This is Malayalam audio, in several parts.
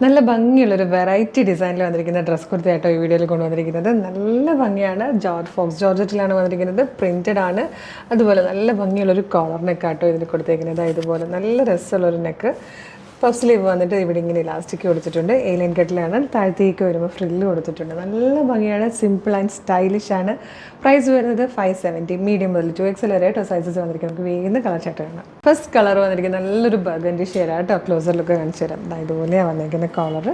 നല്ല ഭംഗിയുള്ളൊരു വെറൈറ്റി ഡിസൈനിൽ വന്നിരിക്കുന്ന ഡ്രസ് കുർത്തിയായിട്ടോ ഈ വീഡിയോയിൽ കൊണ്ടുവന്നിരിക്കുന്നത്. നല്ല ഭംഗിയാണ്. ഫോക്സ് ജോർജറ്റിലാണ് വന്നിരിക്കുന്നത്. പ്രിൻറ്റഡ് ആണ്. അതുപോലെ നല്ല ഭംഗിയുള്ളൊരു കോളർ നെക്കാട്ടോ ഇതിന് കൊടുത്തേക്കുന്നത്. ഇതുപോലെ നല്ല രസമുള്ളൊരു നെക്ക്. പഫ് സ്ലീവ് വന്നിട്ട് ഇവിടെ ഇങ്ങനെ ഇലാസ്റ്റിക് കൊടുത്തിട്ടുണ്ട്. ഏലിയൻ കട്ടിലാണ്. താഴത്തേക്ക് വരുമ്പോൾ ഫ്രില്ല് കൊടുത്തിട്ടുണ്ട്. നല്ല ഭംഗിയാണ്. സിമ്പിൾ ആൻഡ് സ്റ്റൈലിഷ് ആണ്. പ്രൈസ് വരുന്നത് 570. മീഡിയം മുതൽ 2XL വരെ കേട്ടോ സൈസസ് വന്നിരിക്കുന്നത്. നമുക്ക് വേഗം കളർ ചാർട്ട് കാണാം. ഫസ്റ്റ് കളർ വന്നിരിക്കുന്നത് നല്ലൊരു ബർഗൻഡി ഷെയ്ഡാണ് കേട്ടോ. ക്ലോസർ ലുക്ക് കാണിച്ചു തരാം. ഇതുപോലെയാണ് വന്നിരിക്കുന്ന കോളർ.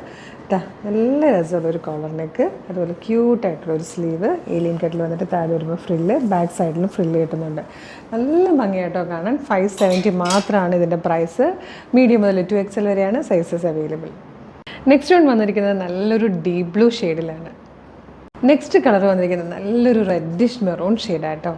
നല്ല രസമുള്ളൊരു കോളർ നെക്ക്. അതുപോലെ ക്യൂട്ടായിട്ടുള്ളൊരു സ്ലീവ്. ഏലിയൻ കട്ടിൽ വന്നിട്ട് താഴെ വരുമ്പോൾ ഫ്രില്ല്. ബാക്ക് സൈഡിലും ഫ്രില്ല് കിട്ടുന്നുണ്ട്. നല്ല ഭംഗിയായിട്ടോ കാണാൻ. 570 മാത്രമാണ് ഇതിൻ്റെ പ്രൈസ്. മീഡിയം മുതൽ 2XL വരെയാണ് സൈസസ് അവൈലബിൾ. നെക്സ്റ്റ് വൺ വന്നിരിക്കുന്നത് നല്ലൊരു ഡീപ് ബ്ലൂ ഷെയ്ഡിലാണ്. നെക്സ്റ്റ് കളർ വന്നിരിക്കുന്നത് നല്ലൊരു റെഡിഷ് മെറൂൺ ഷെയ്ഡാട്ടോ.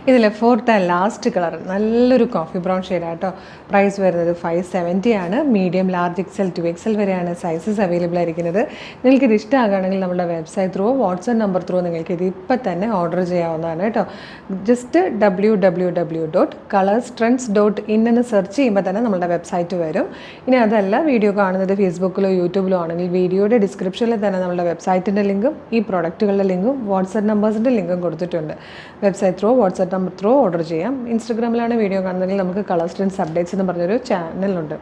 ഇതിലെ ഫോർത്ത് ആൻഡ് ലാസ്റ്റ് കളർ നല്ലൊരു കോഫി ബ്രൗൺ ഷെയ്ഡാട്ടോ. പ്രൈസ് വരുന്നത് 570 ആണ്. മീഡിയം, ലാർജ് XL, 2XL വരെയാണ് സൈസസ് അവൈലബിൾ ആയിരിക്കുന്നത്. നിങ്ങൾക്കിത് ഇഷ്ടമാകുകയാണെങ്കിൽ നമ്മുടെ website through, WhatsApp number through നിങ്ങൾക്ക് ഇത് ഇപ്പം തന്നെ ഓർഡർ ചെയ്യാവുന്നതാണ് കേട്ടോ. ജസ്റ്റ് www.colorstrends.in എന്ന് സെർച്ച് ചെയ്യുമ്പോൾ തന്നെ നമ്മുടെ വെബ്സൈറ്റ് വരും. ഇനി അതല്ല, വീഡിയോ കാണുന്നത് ഫേസ്ബുക്കിലോ യൂട്യൂബിലോ ആണെങ്കിൽ വീഡിയോയുടെ ഡിസ്ക്രിപ്ഷനിൽ തന്നെ നമ്മുടെ വെബ്സൈറ്റിൻ്റെ ലിങ്കും ഈ പ്രോഡക്റ്റുകളുടെ ലിങ്കും വാട്സ്ആപ്പ് നമ്പേഴ്സിൻ്റെ ലിങ്കും കൊടുത്തിട്ടുണ്ട്. Website through, WhatsApp number through order ചെയ്യാം. ഇൻസ്റ്റഗ്രാമിലാണ് വീഡിയോ കാണുന്നതെങ്കിൽ നമുക്ക് കളർ സ്ട്രെൻഡ്സ് അപ്ഡേറ്റ്സ് എന്ന് പറഞ്ഞൊരു ചാനലുണ്ട്.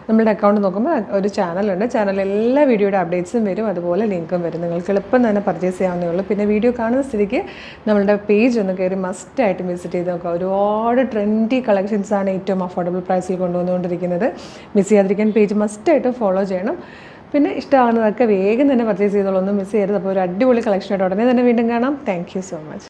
നമ്മുടെ അക്കൗണ്ട് നോക്കുമ്പോൾ ഒരു ചാനലുണ്ട്. ചാനലിൽ എല്ലാ വീഡിയോയുടെ അപ്ഡേറ്റ്സും വരും, അതുപോലെ ലിങ്കും വരും. നിങ്ങൾക്ക് എളുപ്പം തന്നെ പർച്ചേസ് ചെയ്യാവുന്നേ ഉള്ളൂ. പിന്നെ വീഡിയോ കാണുന്ന സ്ഥിതിക്ക് നമ്മളുടെ പേജ് ഒന്ന് കയറി മസ്റ്റായിട്ട് വിസിറ്റ് ചെയ്ത് നോക്കുക. ഒരുപാട് ട്രെൻഡി കളക്ഷൻസാണ് ഏറ്റവും അഫോർഡബിൾ പ്രൈസിൽ കൊണ്ടുവന്നുകൊണ്ടിരിക്കുന്നത്. മിസ് ചെയ്യാതിരിക്കാൻ പേജ് മസ്റ്റായിട്ട് ഫോളോ ചെയ്യണം. പിന്നെ ഇഷ്ടമാകുന്നതൊക്കെ വേഗം തന്നെ പർച്ചേസ് ചെയ്തോളൂ. ഒന്നും മിസ് ചെയ്യരുത്. അപ്പോൾ ഒരു അടിപൊളി കളക്ഷനായിട്ട് ഉടനെ തന്നെ വീണ്ടും കാണാം. Thank you so much.